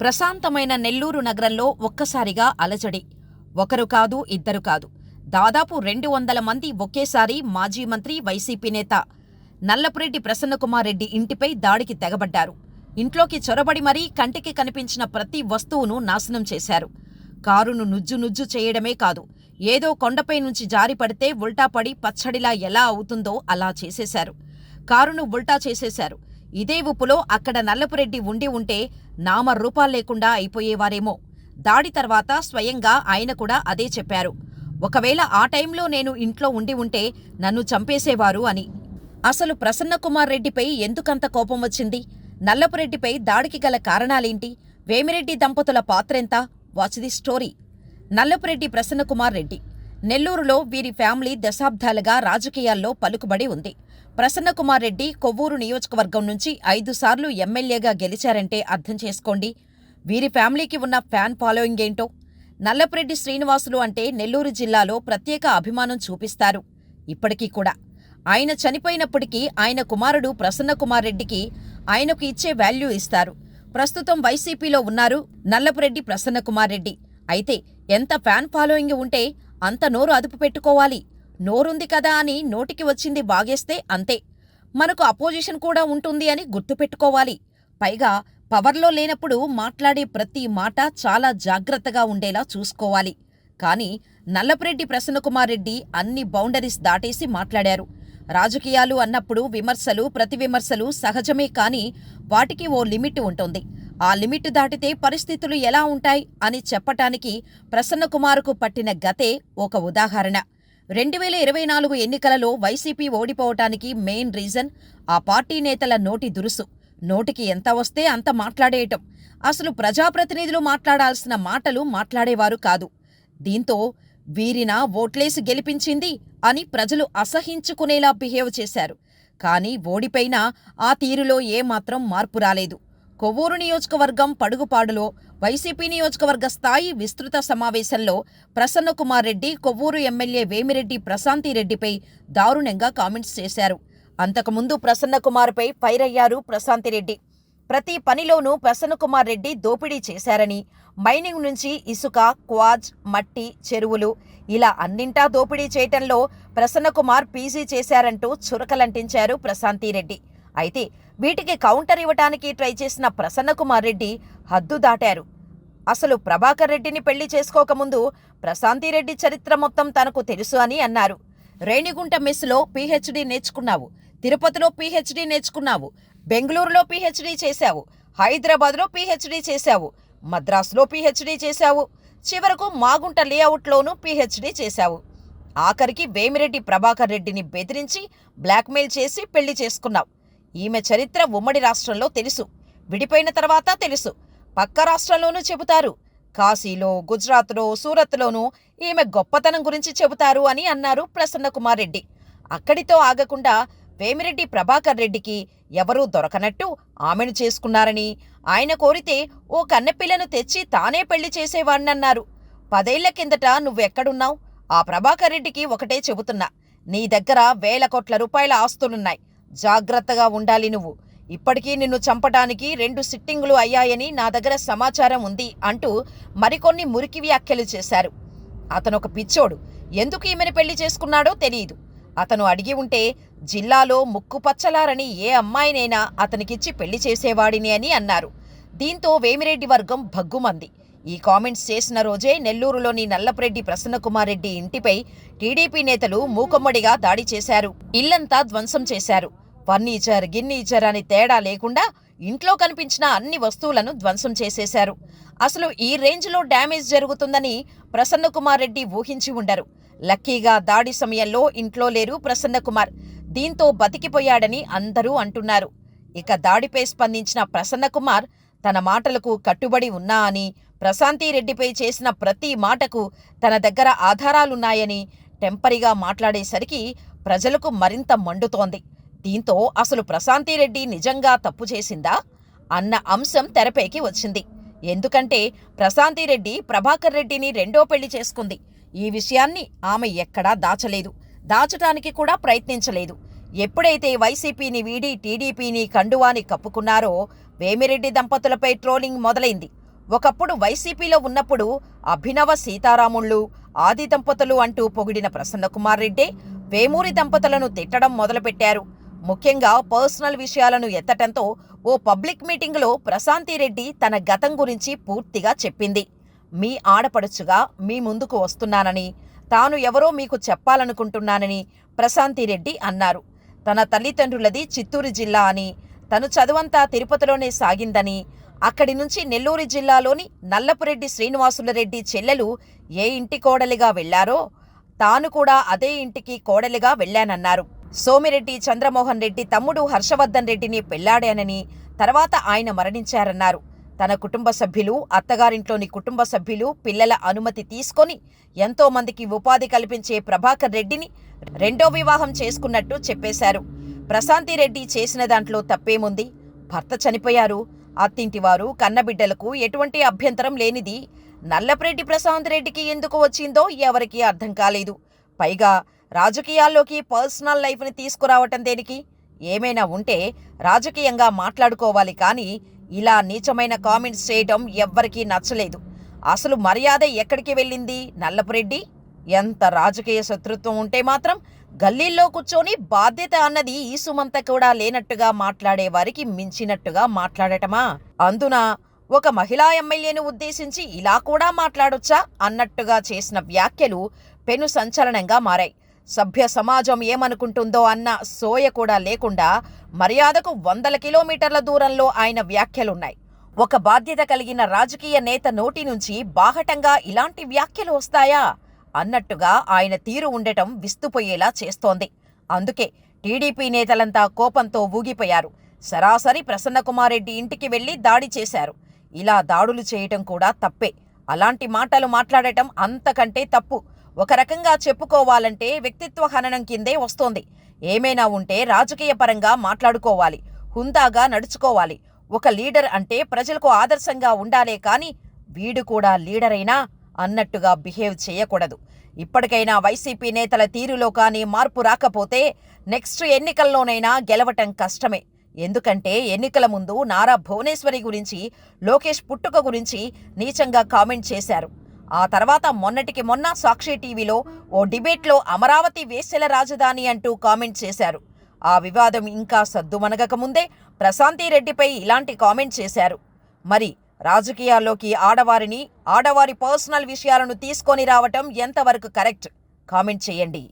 ప్రశాంతమైన నెల్లూరు నగరంలో ఒక్కసారిగా అలజడి. ఒకరు కాదు, ఇద్దరు కాదు, దాదాపు 200 మంది ఒకేసారి మాజీ మంత్రి, వైసీపీ నేత నల్లపురెడ్డి ప్రసన్నకుమార్ రెడ్డి ఇంటిపై దాడికి తెగబడ్డారు. ఇంట్లోకి చొరబడి మరీ కంటికి కనిపించిన ప్రతి వస్తువును నాశనం చేశారు. కారును నుజ్జు చేయడమే కాదు, ఏదో కొండపై నుంచి జారిపడితే ఉల్టాపడి పచ్చడిలా ఎలా అవుతుందో అలా చేసేశారు. కారును ఉల్టా చేసేశారు. ఇదే ఊపులో అక్కడ నల్లపురెడ్డి ఉండి ఉంటే నామరూపాల్లేకుండా అయిపోయేవారేమో. దాడి తర్వాత స్వయంగా ఆయన కూడా అదే చెప్పారు. ఒకవేళ ఆ టైంలో నేను ఇంట్లో ఉండి ఉంటే నన్ను చంపేసేవారు అని. అసలు ప్రసన్నకుమార్ రెడ్డిపై ఎందుకంత కోపం వచ్చింది? నల్లపురెడ్డిపై దాడికి గల కారణాలేంటి? వేమిరెడ్డి దంపతుల పాత్రెంత? Watch the story. Nallapureddy Prasannakumar Reddy నెల్లూరులో వీరి ఫ్యామిలీ దశాబ్దాలుగా రాజకీయాల్లో పలుకుబడి ఉంది. ప్రసన్నకుమార్ రెడ్డి కొవ్వూరు నియోజకవర్గం నుంచి 5 సార్లు ఎమ్మెల్యేగా గెలిచారంటే అర్థం చేసుకోండి వీరి ఫ్యామిలీకి ఉన్న ఫ్యాన్ ఫాలోయింగ్ ఏంటో. నల్లపురెడ్డి శ్రీనివాసులు అంటే నెల్లూరు జిల్లాలో ప్రత్యేక అభిమానం చూపిస్తారు ఇప్పటికీ కూడా. ఆయన చనిపోయినప్పటికీ ఆయన కుమారుడు ప్రసన్నకుమార్ రెడ్డికి ఆయనకు ఇచ్చే వాల్యూ ఇస్తారు. ప్రస్తుతం వైసీపీలో ఉన్నారు నల్లపురెడ్డి ప్రసన్నకుమార్ రెడ్డి. అయితే ఎంత ఫ్యాన్ ఫాలోయింగ్ ఉంటే అంత నోరు అదుపు పెట్టుకోవాలి. నోరుంది కదా అని నోటికి వచ్చింది వాగేస్తే అంతే. మనకు అపోజిషన్ కూడా ఉంటుంది అని గుర్తుపెట్టుకోవాలి. పైగా పవర్లో లేనప్పుడు మాట్లాడే ప్రతి మాట చాలా జాగ్రత్తగా ఉండేలా చూసుకోవాలి. కానీ నల్లపురెడ్డి ప్రసన్నకుమార్ రెడ్డి అన్ని బౌండరీస్ దాటేసి మాట్లాడారు. రాజకీయాలు అన్నప్పుడు విమర్శలు, ప్రతివిమర్శలు సహజమే, కానీ వాటికి ఓ లిమిట్ ఉంటుంది. ఆ లిమిట్ దాటితే పరిస్థితులు ఎలా ఉంటాయి అని చెప్పటానికి ప్రసన్నకుమార్కు పట్టిన గతే ఒక ఉదాహరణ. 2024 ఎన్నికలలో వైసీపీ ఓడిపోవటానికి మెయిన్ రీజన్ ఆ పార్టీ నేతల నోటి దురుసు. నోటికి ఎంత వస్తే అంత మాట్లాడేయటం. అసలు ప్రజాప్రతినిధులు మాట్లాడాల్సిన మాటలు మాట్లాడేవారు కాదు. దీంతో వీరినా ఓట్లేసి గెలిపించింది అని ప్రజలు అసహించుకునేలా బిహేవ్ చేశారు. కానీ ఓడిపోయినా ఆ తీరులో ఏమాత్రం మార్పు రాలేదు. కొవ్వూరు నియోజకవర్గం పడుగుపాడులో వైసీపీ నియోజకవర్గ స్థాయి విస్తృత సమావేశంలో ప్రసన్నకుమార్ రెడ్డి కొవ్వూరు ఎమ్మెల్యే వేమిరెడ్డి ప్రశాంతిరెడ్డిపై దారుణంగా కామెంట్స్ చేశారు. అంతకుముందు ప్రసన్నకుమార్పై ఫైర్ అయ్యారు ప్రశాంతిరెడ్డి. ప్రతి పనిలోనూ ప్రసన్నకుమార్ రెడ్డి దోపిడీ చేశారని, మైనింగ్ నుంచి ఇసుక, క్వాజ్, మట్టి, చెరువులు ఇలా అన్నింటా దోపిడీ చేయటంలో ప్రసన్నకుమార్ పీజీ చేశారంటూ చురకలంటించారు ప్రశాంతిరెడ్డి. అయితే వీటికి కౌంటర్ ఇవ్వటానికి ట్రై చేసిన ప్రసన్నకుమార్ రెడ్డి హద్దు దాటారు. అసలు ప్రభాకర్ రెడ్డిని పెళ్లి చేసుకోకముందు ప్రశాంతిరెడ్డి చరిత్ర మొత్తం తనకు తెలుసు అని అన్నారు. రేణిగుంట మెస్లో పీహెచ్డీ నేర్చుకున్నావు, తిరుపతిలో పీహెచ్డీ నేర్చుకున్నావు, బెంగళూరులో పీహెచ్డీ చేశావు, హైదరాబాద్లో పీహెచ్డీ చేశావు, మద్రాసులో పీహెచ్డీ చేశావు, చివరకు మాగుంట లేఅవుట్లోనూ పీహెచ్డీ చేశావు. ఆఖరికి వేమిరెడ్డి ప్రభాకర్ రెడ్డిని బెదిరించి బ్లాక్మెయిల్ చేసి పెళ్లి చేసుకున్నావు. ఈమె చరిత్ర ఉమ్మడి రాష్ట్రంలో తెలుసు, విడిపోయిన తర్వాత తెలుసు, పక్క రాష్ట్రంలోనూ చెబుతారు. కాశీలో, గుజరాత్లో, సూరత్లోనూ ఈమె గొప్పతనం గురించి చెబుతారు అని అన్నారు ప్రసన్నకుమార్ రెడ్డి. అక్కడితో ఆగకుండా వేమిరెడ్డి ప్రభాకర్ రెడ్డికి ఎవరూ దొరకనట్టు ఆమెను చేసుకున్నారని, ఆయన కోరితే ఓ కన్నెపిల్లను తెచ్చి తానే పెళ్లి చేసేవాణ్ణన్నారు. 10 ఏళ్ల కిందట నువ్వెక్కడున్నావు? ఆ ప్రభాకర్ రెడ్డికి ఒకటే చెబుతున్నా, నీ దగ్గర వేల కోట్ల రూపాయల ఆస్తులున్నాయి, జాగ్రత్తగా ఉండాలి నువ్వు. ఇప్పటికీ నిన్ను చంపటానికి 2 సిట్టింగులు అయ్యాయని నా దగ్గర సమాచారం ఉంది అంటూ మరికొన్ని మురికి వ్యాఖ్యలు చేశారు. అతనొక పిచ్చోడు, ఎందుకు ఈమెను పెళ్లి చేసుకున్నాడో తెలియదు. అతను అడిగి ఉంటే జిల్లాలో ముక్కుపచ్చలారని ఏ అమ్మాయినైనా అతనికిచ్చి పెళ్లి చేసేవాడిని అని అన్నారు. దీంతో వేమిరెడ్డి వర్గం భగ్గుమంది. ఈ కామెంట్స్ చేసిన రోజే నెల్లూరులోని నల్లపురెడ్డి ప్రసన్నకుమార్ రెడ్డి ఇంటిపై టీడీపీ నేతలు మూకుమ్మడిగా దాడి చేశారు. ఇల్లంతా ధ్వంసం చేశారు. ఫర్నిచర్, గిన్నీచర్ అని తేడా లేకుండా ఇంట్లో కనిపించిన అన్ని వస్తువులను ధ్వంసం చేసేశారు. అసలు ఈ రేంజ్లో డ్యామేజ్ జరుగుతుందని ప్రసన్నకుమార్ రెడ్డి ఊహించి ఉండరు. లక్కీగా దాడి సమయంలో ఇంట్లో లేరు ప్రసన్నకుమార్. దీంతో బతికిపోయాడని అందరూ అంటున్నారు. ఇక దాడిపై స్పందించిన ప్రసన్నకుమార్ తన మాటలకు కట్టుబడి ఉన్నా అని, ప్రశాంతిరెడ్డిపై చేసిన ప్రతి మాటకు తన దగ్గర ఆధారాలున్నాయని టెంపరీగా మాట్లాడేసరికి ప్రజలకు మరింత మండుతోంది. దీంతో అసలు ప్రశాంతిరెడ్డి నిజంగా తప్పు చేసిందా అన్న అంశం తెరపైకి వచ్చింది. ఎందుకంటే ప్రశాంతిరెడ్డి ప్రభాకర్ రెడ్డిని 2వ పెళ్లి చేసుకుంది. ఈ విషయాన్ని ఆమె ఎక్కడా దాచలేదు, దాచటానికి కూడా ప్రయత్నించలేదు. ఎప్పుడైతే వైసీపీని వీడి టీడీపీని కండువాని కప్పుకున్నారో వేమిరెడ్డి దంపతులపై ట్రోలింగ్ మొదలైంది. ఒకప్పుడు వైసీపీలో ఉన్నప్పుడు అభినవ సీతారాముళ్ళు, ఆది దంపతులు అంటూ పొగిడిన ప్రసన్నకుమార్ రెడ్డే వేమూరి దంపతులను తిట్టడం మొదలుపెట్టారు. ముఖ్యంగా పర్సనల్ విషయాలను ఎత్తటంతో ఓ పబ్లిక్ మీటింగులో ప్రశాంతిరెడ్డి తన గతం గురించి పూర్తిగా చెప్పింది. మీ ఆడపడుచుగా మీ ముందుకు వస్తున్నానని, తాను ఎవరో మీకు చెప్పాలనుకుంటున్నానని ప్రశాంతిరెడ్డి అన్నారు. తన తల్లిదండ్రులది చిత్తూరు జిల్లా అని, తను చదువంతా తిరుపతిలోనే సాగిందని, అక్కడి నుంచి నెల్లూరు జిల్లాలోని నల్లపురెడ్డి శ్రీనివాసులరెడ్డి చెల్లెలు ఏ ఇంటి కోడలిగా వెళ్లారో తాను కూడా అదే ఇంటికి కోడలిగా వెళ్లానన్నారు. సోమిరెడ్డి చంద్రమోహన్ రెడ్డి తమ్ముడు హర్షవర్ధన్ రెడ్డిని పెళ్లాడానని, తర్వాత ఆయన మరణించారన్నారు. తన కుటుంబ సభ్యులు, అత్తగారింట్లోని కుటుంబ సభ్యులు, పిల్లల అనుమతి తీసుకొని ఎంతో మందికి ఉపాధి కల్పించే ప్రభాకర్ రెడ్డిని రెండో వివాహం చేసుకున్నట్టు చెప్పేశారు. ప్రశాంతిరెడ్డి చేసిన దాంట్లో తప్పేముంది? భర్త చనిపోయారు. అత్తింటివారు, కన్నబిడ్డలకు ఎటువంటి అభ్యంతరం లేనిది నల్లపురెడ్డి ప్రశాంతిరెడ్డికి ఎందుకు వచ్చిందో ఎవరికీ అర్థం కాలేదు. పైగా రాజకీయాల్లోకి పర్సనల్ లైఫ్ని తీసుకురావటం దేనికి? ఏమైనా ఉంటే రాజకీయంగా మాట్లాడుకోవాలి కానీ ఇలా నీచమైన కామెంట్స్ చేయటం ఎవ్వరికీ నచ్చలేదు. అసలు మర్యాద ఎక్కడికి వెళ్ళింది నల్లపురెడ్డి? ఎంత రాజకీయ శత్రుత్వం ఉంటే మాత్రం గల్లీల్లో కూర్చొని బాధ్యత అన్నది ఈసుమంత కూడా లేనట్టుగా మాట్లాడే వారికి మించినట్టుగా మాట్లాడటమా? అందున ఒక మహిళా ఎమ్మెల్యేను ఉద్దేశించి ఇలా కూడా మాట్లాడొచ్చా అన్నట్టుగా చేసిన వ్యాఖ్యలు పెను సంచలనంగా మారాయి. సభ్య సమాజం ఏమనుకుంటుందో అన్న సోయ కూడా లేకుండా మర్యాదకు 100 కిలోమీటర్ల దూరంలో ఆయన వ్యాఖ్యలున్నాయి. ఒక బాధ్యత కలిగిన రాజకీయ నేత నోటి నుంచి బాహటంగా ఇలాంటి వ్యాఖ్యలు వస్తాయా అన్నట్టుగా ఆయన తీరు ఉండటం విస్తుపోయేలా చేస్తోంది. అందుకే టీడీపీ నేతలంతా కోపంతో ఊగిపోయారు. సరాసరి ప్రసన్నకుమార్ రెడ్డి ఇంటికి వెళ్లి దాడి చేశారు. ఇలా దాడులు చేయటం కూడా తప్పే. అలాంటి మాటలు మాట్లాడటం అంతకంటే తప్పు. ఒక రకంగా చెప్పుకోవాలంటే వ్యక్తిత్వ హననం కిందే వస్తోంది. ఏమైనా ఉంటే రాజకీయ పరంగా మాట్లాడుకోవాలి, హుందాగా నడుచుకోవాలి. ఒక లీడర్ అంటే ప్రజలకు ఆదర్శంగా ఉండాలే కానీ వీడు కూడా లీడరైనా అన్నట్టుగా బిహేవ్ చేయకూడదు. ఇప్పటికైనా వైసీపీ నేతల తీరులో కానీ మార్పు రాకపోతే నెక్స్ట్ ఎన్నికల్లోనైనా గెలవటం కష్టమే. ఎందుకంటే ఎన్నికల ముందు నారా భువనేశ్వరి గురించి, లోకేష్ పుట్టుక గురించి నీచంగా కామెంట్ చేశారు. ఆ తర్వాత మొన్నటికి మొన్న సాక్షి టీవీలో ఓ డిబేట్లో అమరావతి వేశ్యల రాజధాని అంటూ కామెంట్ చేశారు. ఆ వివాదం ఇంకా సద్దుమణగకముందే ప్రశాంతిరెడ్డిపై ఇలాంటి కామెంట్ చేశారు. మరి రాజకీయాల్లోకి ఆడవారి పర్సనల్ విషయాలను తీసుకొని రావటం ఎంతవరకు కరెక్ట్? కామెంట్ చేయండి.